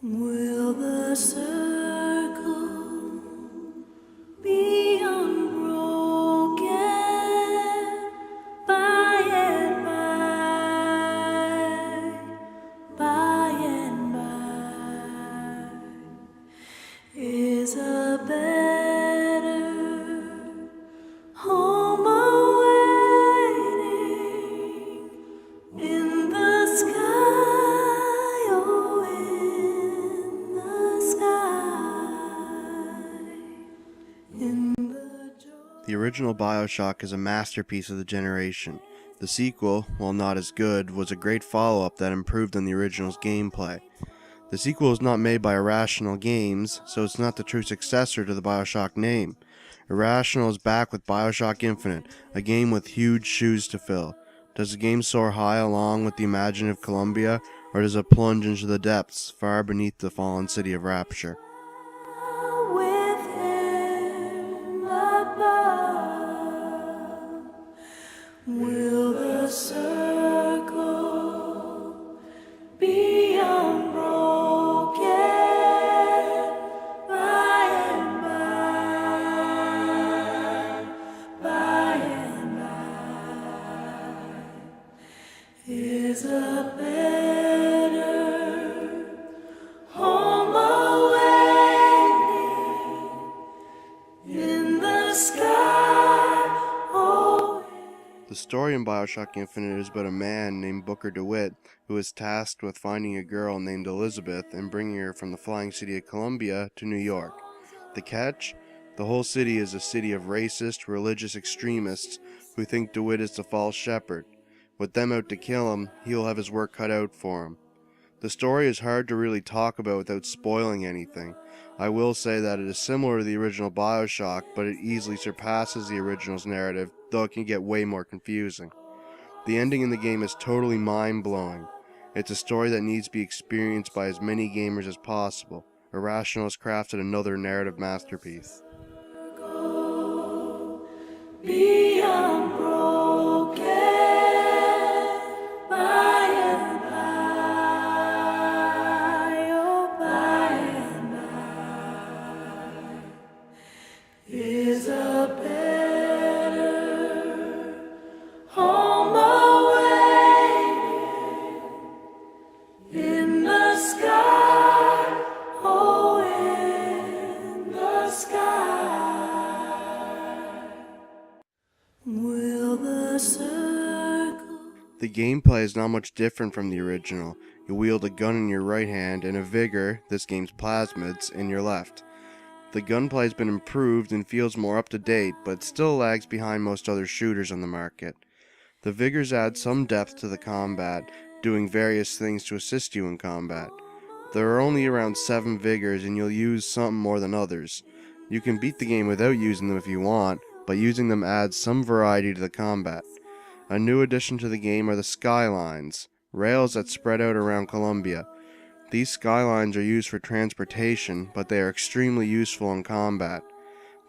Will the circle be unbroken by and by, is a better home awaiting in the sky, oh, in the sky, in the joy. The original Bioshock is a masterpiece of the generation. The sequel, while not as good, was a great follow-up that improved on the original's gameplay. The sequel is not made by Irrational Games, so it's not the true successor to the Bioshock name. Irrational is back with Bioshock Infinite, a game with huge shoes to fill. Does the game soar high along with the imaginative Columbia, or does it plunge into the depths, far beneath the fallen city of Rapture? With him above, will the circle be unbroken by and by and by, is a better home awaiting in the sky, oh. The story in Bioshock Infinite is about a man named Booker DeWitt who is tasked with finding a girl named Elizabeth and bringing her from the flying city of Columbia to New York. The catch? The whole city is a city of racist, religious extremists who think DeWitt is the False Shepard. With them out to kill him, he will have his work cut out for him. The story is hard to really talk about without spoiling anything. I will say that it is similar to the original Bioshock, but it easily surpasses the original's narrative, though it can get way more confusing. The ending in the game is totally mind-blowing. It's a story that needs to be experienced by as many gamers as possible. Irrational has crafted another narrative masterpiece. Be unbroken by and by, oh, by and by, is a better home awaiting in the sky, oh, in the sky. Will the circle. The gameplay is not much different from the original. You wield a gun in your right hand and a vigor, this game's plasmids, in your left. The gunplay has been improved and feels more up to date, but still lags behind most other shooters on the market. The vigors add some depth to the combat, doing various things to assist you in combat. There are only around 7 vigors and you'll use some more than others. You can beat the game without using them if you want, but using them adds some variety to the combat. A new addition to the game are the skylines, rails that spread out around Columbia. These skylines are used for transportation, but they are extremely useful in combat.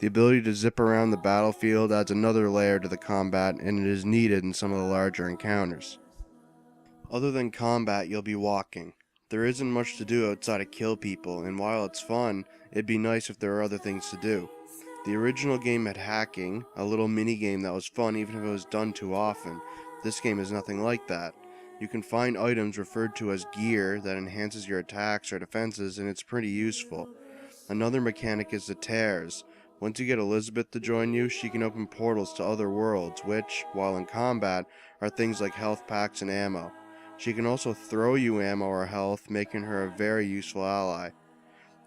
The ability to zip around the battlefield adds another layer to the combat, and it is needed in some of the larger encounters. Other than combat, you'll be walking. There isn't much to do outside of kill people, and while it's fun, it'd be nice if there were other things to do. The original game had hacking, a little mini-game that was fun even if it was done too often. This game is nothing like that. You can find items referred to as gear that enhances your attacks or defenses, and it's pretty useful. Another mechanic is the tears. Once you get Elizabeth to join you, she can open portals to other worlds, which, while in combat, are things like health packs and ammo. She can also throw you ammo or health, making her a very useful ally.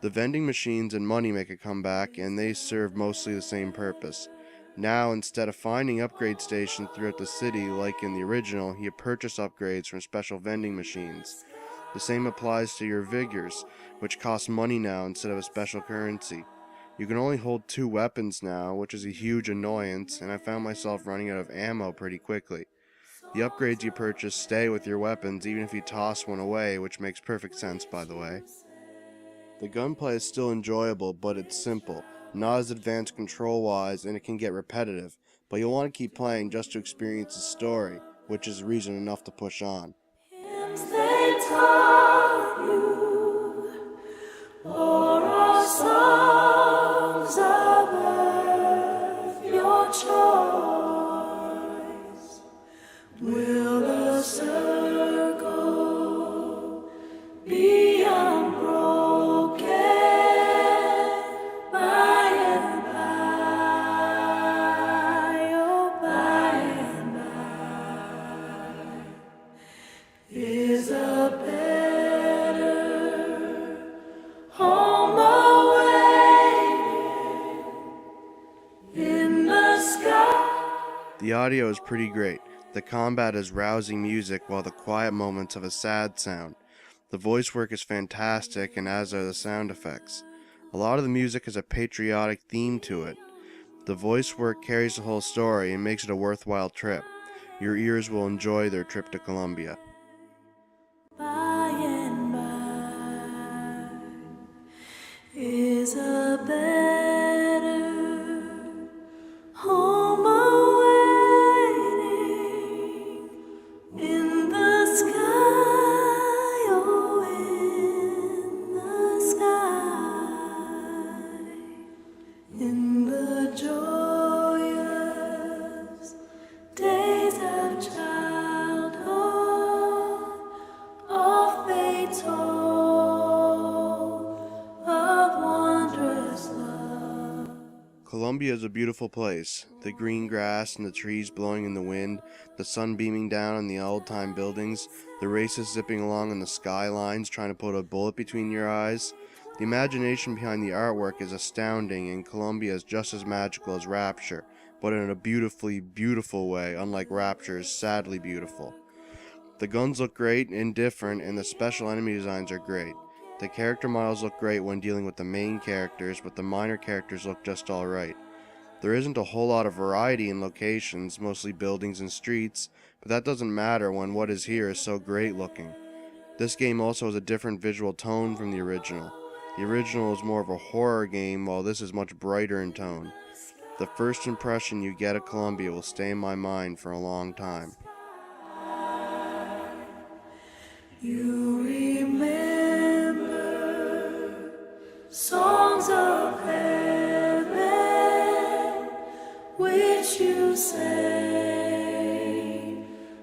The vending machines and money make a comeback, and they serve mostly the same purpose. Now, instead of finding upgrade stations throughout the city like in the original, you purchase upgrades from special vending machines. The same applies to your vigors, which cost money now instead of a special currency. You can only hold 2 weapons now, which is a huge annoyance, and I found myself running out of ammo pretty quickly. The upgrades you purchase stay with your weapons even if you toss one away, which makes perfect sense, by the way. The gunplay is still enjoyable, but it's simple, not as advanced control-wise, and it can get repetitive, but you'll want to keep playing just to experience the story, which is reason enough to push on. Hymns they taught you The audio is pretty great. The combat is rousing music while the quiet moments have a sad sound. The voice work is fantastic, and as are the sound effects. A lot of the music has a patriotic theme to it. The voice work carries the whole story and makes it a worthwhile trip. Your ears will enjoy their trip to Colombia. By and by is a better home awaiting in the sky, oh, in the sky, in the joyous days of childhood, of fate's hope, of wondrous love. Colombia is a beautiful place. The green grass and the trees blowing in the wind, the sun beaming down on the old-time buildings, the racists zipping along on the skylines trying to put a bullet between your eyes. The imagination behind the artwork is astounding, and Colombia is just as magical as Rapture, but in a beautifully beautiful way, unlike Rapture's sadly beautiful. The guns look great and different, and the special enemy designs are great. The character models look great when dealing with the main characters, but the minor characters look just alright. There isn't a whole lot of variety in locations, mostly buildings and streets, but that doesn't matter when what is here is so great looking. This game also has a different visual tone from the original. The original is more of a horror game, while this is much brighter in tone. The first impression you get of Colombia will stay in my mind for a long time. You remember songs of heaven which you sang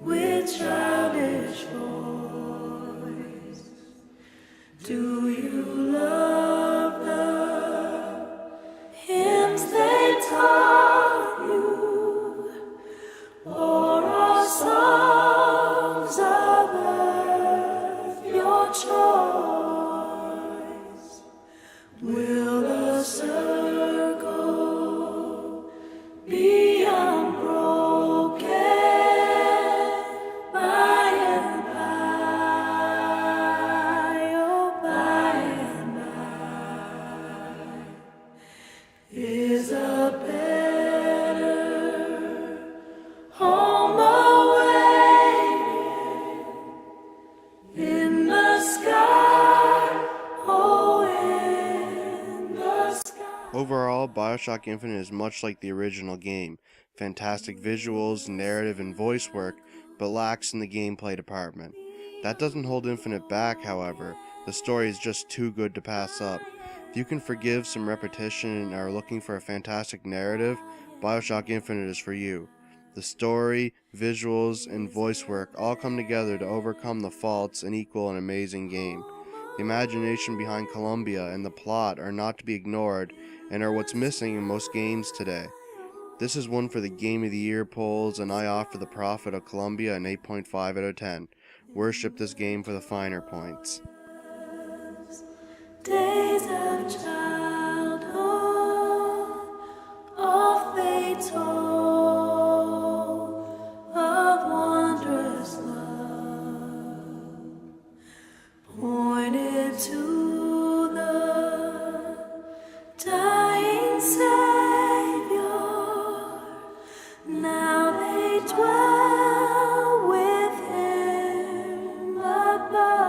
with childish voice. Do you love the hymns they taught you, or are songs of earth your choice? Will the circle be unbroken by and by, oh, by and by is a better home awaiting in the sky, oh, in the sky. Overall, Bioshock Infinite is much like the original game. Fantastic visuals, narrative, and voice work, but lacks in the gameplay department. That doesn't hold Infinite back, however. The story is just too good to pass up. If you can forgive some repetition and are looking for a fantastic narrative, Bioshock Infinite is for you. The story, visuals, and voice work all come together to overcome the faults and equal an amazing game. The imagination behind Colombia and the plot are not to be ignored and are what's missing in most games today. This is one for the Game of the Year polls, and I offer the Prophet of Colombia an 8.5 out of 10. Worship this game for the finer points. Days of childhood, of fate's hope, of wondrous love, pointed to the dying Savior. Now they dwell with him above.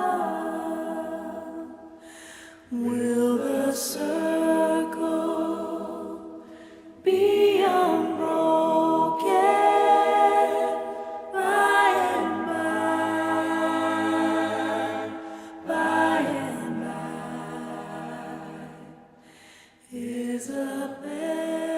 Will the circle be unbroken by and by and by is a better